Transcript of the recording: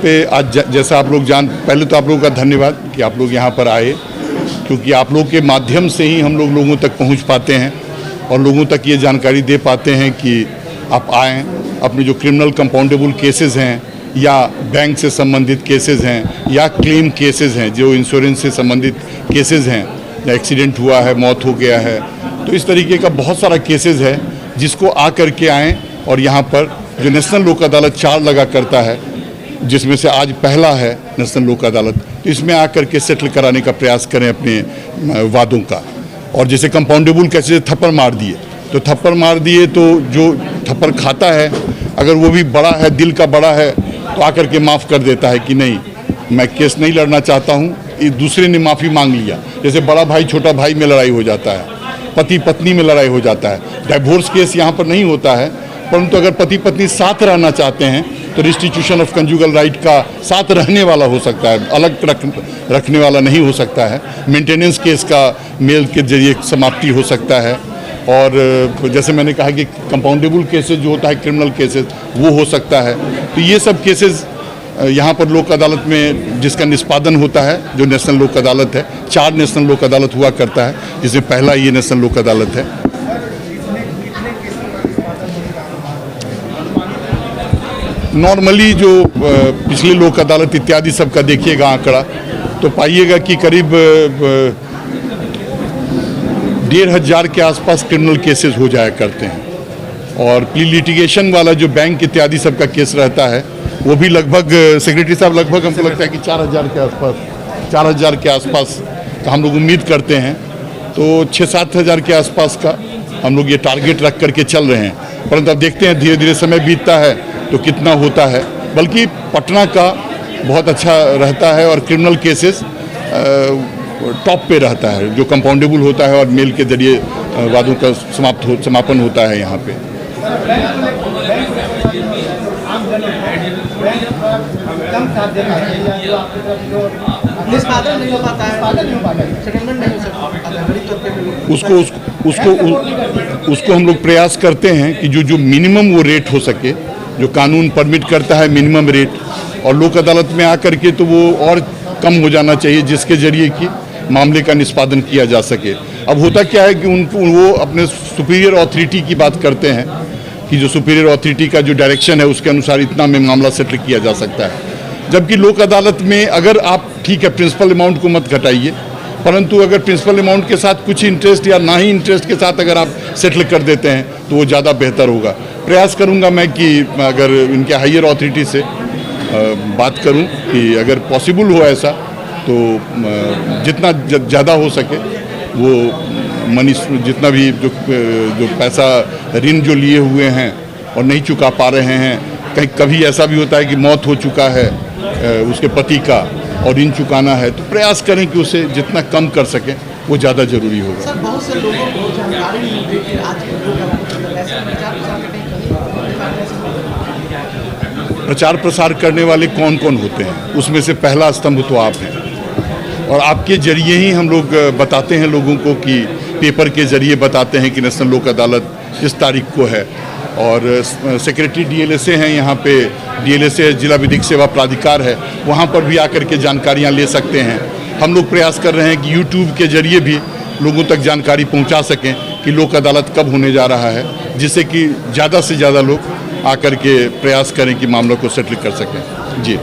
पे आज जैसा आप लोग पहले तो आप लोगों का धन्यवाद कि आप लोग यहाँ पर आए, क्योंकि आप लोग के माध्यम से ही हम लोगों तक पहुँच पाते हैं और लोगों तक ये जानकारी दे पाते हैं कि आप आएँ, अपने जो क्रिमिनल कंपाउंडेबल केसेस हैं या बैंक से संबंधित केसेस हैं या क्लेम केसेस हैं, जो इंश्योरेंस से संबंधित केसेस हैं, या एक्सीडेंट हुआ है, मौत हो गया है, तो इस तरीके का बहुत सारा केसेस है जिसको आ करके आएँ और यहाँ पर जो नेशनल लोक अदालत 4 लगा करता है, जिसमें से आज पहला है नेशनल लोक अदालत, तो इसमें आकर के सेटल कराने का प्रयास करें अपने वादों का। और जैसे कंपाउंडेबल कैसे थप्पड़ मार दिए, तो थप्पड़ मार दिए तो जो थप्पड़ खाता है अगर वो भी बड़ा है, दिल का बड़ा है, तो आकर के माफ़ कर देता है कि नहीं मैं केस नहीं लड़ना चाहता हूँ, दूसरे ने माफ़ी मांग लिया। जैसे बड़ा भाई छोटा भाई में लड़ाई हो जाता है, पति पत्नी में लड़ाई हो जाता है। डाइवोर्स केस यहाँ पर नहीं होता है, परंतु अगर पति पत्नी साथ रहना चाहते हैं तो रिस्टिट्यूशन ऑफ कंजुगल राइट का साथ रहने वाला हो सकता है, अलग रखने वाला नहीं हो सकता है। मेंटेनेंस केस का मेल के जरिए समाप्ति हो सकता है। और जैसे मैंने कहा कि कंपाउंडेबल केसेस जो होता है, क्रिमिनल केसेस, वो हो सकता है। तो ये सब केसेस यहाँ पर लोक अदालत में जिसका निष्पादन होता है, जो नेशनल लोक अदालत है, 4 नेशनल लोक अदालत हुआ करता है, जिसमें पहला ये नेशनल लोक अदालत है। नॉर्मली जो पिछले लोक अदालत इत्यादि सब का देखिएगा आंकड़ा, तो पाइएगा कि करीब 1500 के आसपास क्रिमिनल केसेस हो जाया करते हैं। और प्री लिटिगेशन वाला जो बैंक इत्यादि सब का केस रहता है, वो भी लगभग, सेक्रेटरी साहब, लगभग हमको लगता है कि 4000 के आसपास का हम लोग उम्मीद करते हैं। तो 6-7 हज़ार के आसपास का हम लोग ये टारगेट रख करके चल रहे हैं। परंतु अब देखते हैं, धीरे धीरे समय बीतता है तो कितना होता है। बल्कि पटना का बहुत अच्छा रहता है और क्रिमिनल केसेस टॉप पे रहता है, जो कंपाउंडेबल होता है और मेल के जरिए वादों का समापन होता है यहाँ पे। उसको हम लोग प्रयास करते हैं कि जो मिनिमम वो रेट हो सके, जो कानून परमिट करता है मिनिमम रेट, और लोक अदालत में आकर के तो वो और कम हो जाना चाहिए, जिसके जरिए कि मामले का निष्पादन किया जा सके। अब होता क्या है कि वो अपने सुपीरियर अथॉरिटी की बात करते हैं कि जो सुपीरियर अथॉरिटी का जो डायरेक्शन है उसके अनुसार इतना में मामला सेटल किया जा सकता है। जबकि लोक अदालत में अगर आप, ठीक है, प्रिंसिपल अमाउंट को मत घटाइए, परंतु अगर प्रिंसिपल अमाउंट के साथ कुछ इंटरेस्ट या ना ही इंटरेस्ट के साथ अगर आप सेटल कर देते हैं तो वो ज़्यादा बेहतर होगा। प्रयास करूँगा मैं कि अगर इनके हायर अथॉरिटी से बात करूँ कि अगर पॉसिबल हो ऐसा, तो जितना ज़्यादा हो सके वो मनी, जितना भी जो पैसा ऋण जो लिए हुए हैं और नहीं चुका पा रहे हैं, कभी ऐसा भी होता है कि मौत हो चुका है उसके पति का और ऋण चुकाना है, तो प्रयास करें कि उसे जितना कम कर सकें वो ज़्यादा जरूरी होगा। सर, बहुत से लोगों को जानकारी नहीं होती कि आज प्रचार प्रसार करने वाले कौन कौन होते हैं, उसमें से पहला स्तंभ तो आप हैं। और आपके जरिए ही हम लोग बताते हैं लोगों को, कि पेपर के जरिए बताते हैं कि नेशनल लोक अदालत इस तारीख को है। और सेक्रेटरी DLSA हैं यहाँ पे, DLSA जिला विधिक सेवा प्राधिकार है, वहाँ पर भी आकर के जानकारियाँ ले सकते हैं। हम लोग प्रयास कर रहे हैं कि YouTube के जरिए भी लोगों तक जानकारी पहुँचा सकें कि लोक अदालत कब होने जा रहा है, जिससे कि ज़्यादा से ज़्यादा लोग आकर के प्रयास करें कि मामलों को सेटल कर सकें। जी।